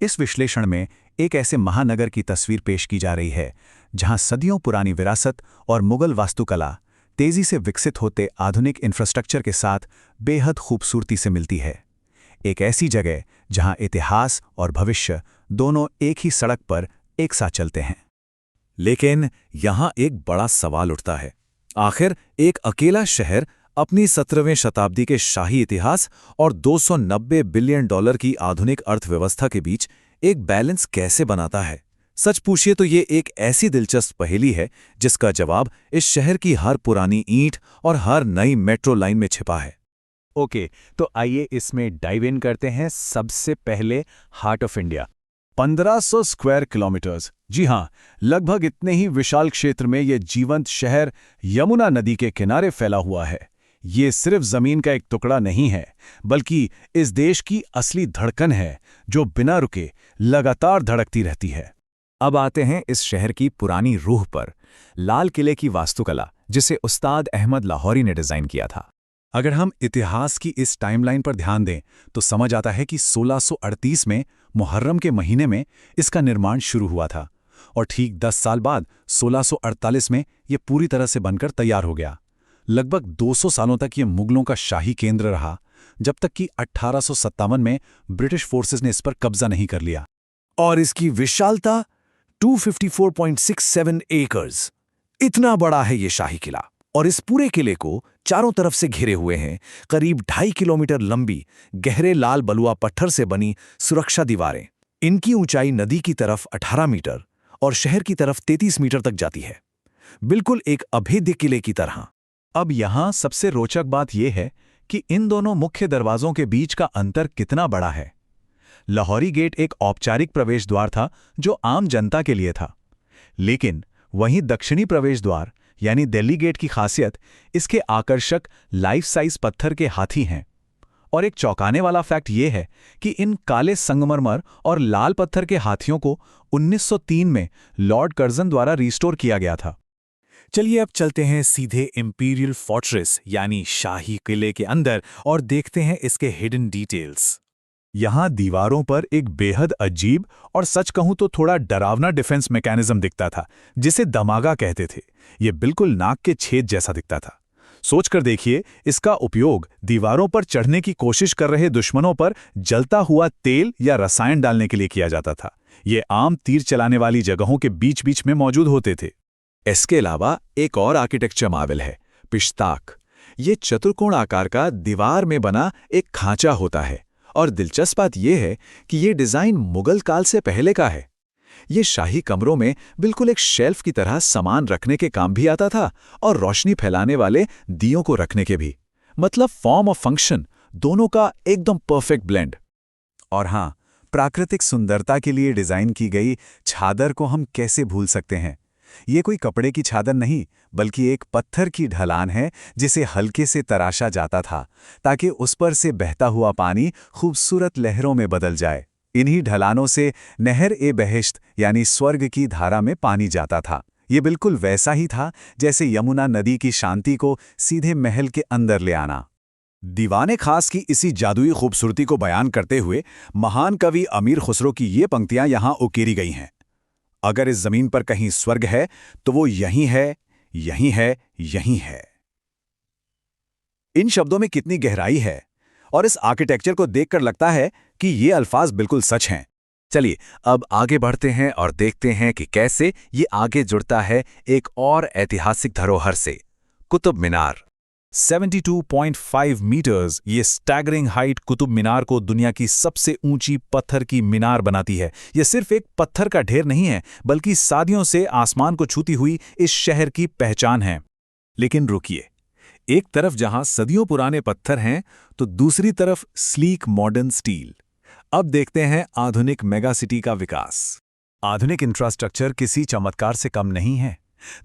इस विश्लेषण में एक ऐसे महानगर की तस्वीर पेश की जा रही है जहां सदियों पुरानी विरासत और मुगल वास्तुकला तेजी से विकसित होते आधुनिक इंफ्रास्ट्रक्चर के साथ बेहद खूबसूरती से मिलती है। एक ऐसी जगह जहां इतिहास और भविष्य दोनों एक ही सड़क पर एक साथ चलते हैं। लेकिन यहां एक बड़ा सवाल उठता है, आखिर एक अकेला शहर अपनी 17वीं शताब्दी के शाही इतिहास और $290 बिलियन की आधुनिक अर्थव्यवस्था के बीच एक बैलेंस कैसे बनाता है? सच पूछिए तो ये एक ऐसी दिलचस्प पहेली है जिसका जवाब इस शहर की हर पुरानी ईंट और हर नई मेट्रो लाइन में छिपा है। ओके, तो आइए इसमें डाइव इन करते हैं। सबसे पहले heart of India, 1500 square kilometres. जी हां, लगभग इतने ही विशाल क्षेत्र में यह जीवंत शहर यमुना नदी के किनारे फैला हुआ है। ये सिर्फ जमीन का एक टुकड़ा नहीं है, बल्कि इस देश की असली धड़कन है जो बिना रुके लगातार धड़कती रहती है। अब आते हैं इस शहर की पुरानी रूह पर, लाल किले की वास्तुकला जिसे उस्ताद अहमद लाहौरी ने डिजाइन किया था। अगर हम इतिहास की इस टाइमलाइन पर ध्यान दें तो समझ आता है कि 1638 में मुहर्रम के महीने में इसका निर्माण शुरू हुआ था और ठीक 10 साल बाद 1648 में यह पूरी तरह से बनकर तैयार हो गया। लगभग 200 सालों तक ये मुगलों का शाही केंद्र रहा, जब तक कि 1857 में ब्रिटिश फोर्सेस ने इस पर कब्जा नहीं कर लिया। और इसकी विशालता 254.67 एकर्स, इतना बड़ा है ये शाही किला। और इस पूरे किले को चारों तरफ से घिरे हुए हैं करीब 2.5 किलोमीटर लंबी गहरे लाल बलुआ पत्थर से बनी सुरक्षा दीवारें। इनकी ऊंचाई नदी की तरफ 18 मीटर और शहर की तरफ 33 मीटर तक जाती है, बिल्कुल एक अभेद्य किले की तरह। अब यहां सबसे रोचक बात यह है कि इन दोनों मुख्य दरवाजों के बीच का अंतर कितना बड़ा है। लाहौरी गेट एक औपचारिक प्रवेश द्वार था जो आम जनता के लिए था, लेकिन वहीं दक्षिणी प्रवेश द्वार यानी दिल्ली गेट की खासियत इसके आकर्षक लाइफ साइज पत्थर के हाथी हैं। और एक चौंकाने वाला फैक्ट यह है कि इन काले संगमरमर और लाल पत्थर के हाथियों को 1903 में लॉर्ड कर्जन द्वारा रिस्टोर किया गया था। चलिए अब चलते हैं सीधे इंपीरियल फोर्ट्रेस यानी शाही किले के अंदर और देखते हैं इसके हिडन डिटेल्स। यहां दीवारों पर एक बेहद अजीब और सच कहूं तो थोड़ा डरावना डिफेंस मैकेनिज्म दिखता था, जिसे दमागा कहते थे। यह बिल्कुल नाक के छेद जैसा दिखता था। सोचकर देखिए, इसका उपयोग दीवारों पर चढ़ने की कोशिश कर रहे दुश्मनों पर जलता हुआ तेल या रसायन डालने के लिए किया जाता था। ये आम तीर चलाने वाली जगहों के बीच बीच में मौजूद होते थे। इसके अलावा एक और आर्किटेक्चर मार्वल है, पिश्ताक। ये चतुर्कोण आकार का दीवार में बना एक खांचा होता है और दिलचस्प बात यह है कि ये डिजाइन मुगल काल से पहले का है। ये शाही कमरों में बिल्कुल एक शेल्फ की तरह सामान रखने के काम भी आता था और रोशनी फैलाने वाले दियों को रखने के भी। मतलब फॉर्म और फंक्शन दोनों का एकदम परफेक्ट ब्लेंड। और हां, प्राकृतिक सुंदरता के लिए डिजाइन की गई छादर को हम कैसे भूल सकते हैं। ये कोई कपड़े की छादर नहीं, बल्कि एक पत्थर की ढलान है जिसे हल्के से तराशा जाता था ताकि उस पर से बहता हुआ पानी खूबसूरत लहरों में बदल जाए। इन्हीं ढलानों से नहर-ए-बहिश्त यानी स्वर्ग की धारा में पानी जाता था। ये बिल्कुल वैसा ही था जैसे यमुना नदी की शांति को सीधे महल के अंदर ले आना। दीवाने खास की इसी जादुई खूबसूरती को बयान करते हुए महान कवि अमीर खुसरो की ये पंक्तियां यहां उकेरी गई हैं। अगर इस जमीन पर कहीं स्वर्ग है तो वो यहीं है, यहीं है, यहीं है। इन शब्दों में कितनी गहराई है और इस आर्किटेक्चर को देखकर लगता है कि ये अल्फाज बिल्कुल सच हैं। चलिए अब आगे बढ़ते हैं और देखते हैं कि कैसे ये आगे जुड़ता है एक और ऐतिहासिक धरोहर से, कुतुब मीनार। 72.5 मीटर्स ये स्टैगरिंग हाइट कुतुब मीनार को दुनिया की सबसे ऊंची पत्थर की मीनार बनाती है। यह सिर्फ एक पत्थर का ढेर नहीं है, बल्कि सदियों से आसमान को छूती हुई इस शहर की पहचान है। लेकिन रुकिए, एक तरफ जहां सदियों पुराने पत्थर हैं तो दूसरी तरफ स्लीक मॉडर्न स्टील। अब देखते हैं आधुनिक मेगा सिटी का विकास। आधुनिक इंफ्रास्ट्रक्चर किसी चमत्कार से कम नहीं है।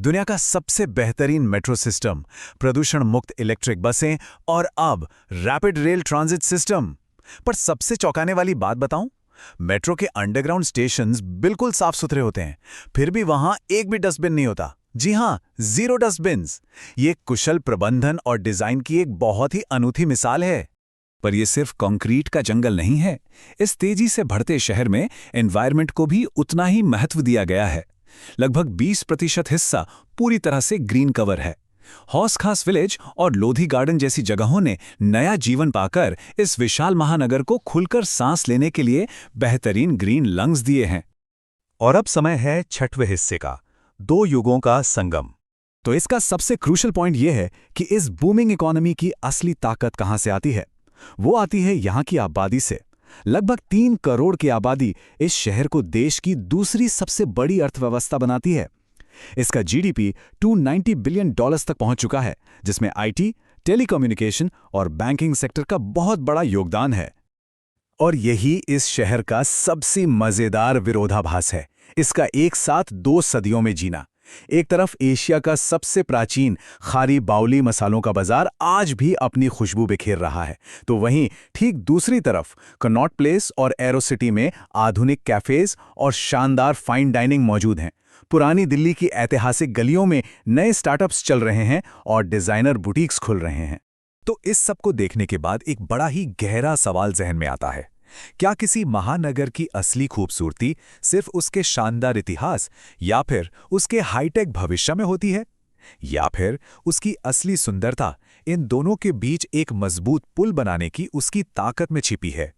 दुनिया का सबसे बेहतरीन मेट्रो सिस्टम, प्रदूषण मुक्त इलेक्ट्रिक बसें और अब रैपिड रेल ट्रांजिट सिस्टम। पर सबसे चौंकाने वाली बात बताऊं, मेट्रो के अंडरग्राउंड स्टेशंस बिल्कुल साफ सुथरे होते हैं, फिर भी वहां एक भी डस्टबिन नहीं होता। जी हां, 0 डस्टबिन्स। ये कुशल प्रबंधन और डिजाइन की एक बहुत ही अनूठी मिसाल है। पर यह सिर्फ कंक्रीट का जंगल नहीं है। इस तेजी से बढ़ते शहर में एनवायरनमेंट को भी उतना ही महत्व दिया गया है। लगभग 20% हिस्सा पूरी तरह से ग्रीन कवर है। हौस खास विलेज और लोधी गार्डन जैसी जगहों ने नया जीवन पाकर इस विशाल महानगर को खुलकर सांस लेने के लिए बेहतरीन ग्रीन लंग्स दिए हैं। और अब समय है छठवें हिस्से का, 2 युगों का संगम। तो इसका सबसे क्रूशल पॉइंट यह है कि इस बूमिंग इकोनॉमी की असली ताकत कहां से आती है। वो आती है यहां की आबादी से। लगभग 3 करोड़ की आबादी इस शहर को देश की दूसरी सबसे बड़ी अर्थव्यवस्था बनाती है। इसका जीडीपी $290 बिलियन तक पहुंच चुका है, जिसमें आईटी, टेलीकम्युनिकेशन और बैंकिंग सेक्टर का बहुत बड़ा योगदान है। और यही इस शहर का सबसे मजेदार विरोधाभास है, इसका एक साथ 2 सदियों में जीना। एक तरफ एशिया का सबसे प्राचीन खारी बाउली मसालों का बाजार आज भी अपनी खुशबू बिखेर रहा है, तो वहीं ठीक दूसरी तरफ कनॉट प्लेस और एरो सिटी में आधुनिक कैफेज और शानदार फाइन डाइनिंग मौजूद हैं। पुरानी दिल्ली की ऐतिहासिक गलियों में नए स्टार्टअप्स चल रहे हैं और डिजाइनर बुटीक्स खुल रहे हैं। तो इस सब को देखने के बाद एक बड़ा ही गहरा सवाल जहन में आता है, क्या किसी महानगर की असली खूबसूरती सिर्फ उसके शानदार इतिहास या फिर उसके हाईटेक भविष्य में होती है, या फिर उसकी असली सुंदरता इन दोनों के बीच एक मजबूत पुल बनाने की उसकी ताकत में छिपी है?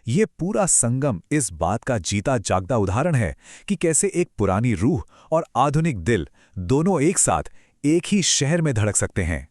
ये पूरा संगम इस बात का जीता जागता उदाहरण है कि कैसे एक पुरानी रूह और आधुनिक दिल दोनों एक साथ एक ही शहर में धड़क सकते हैं।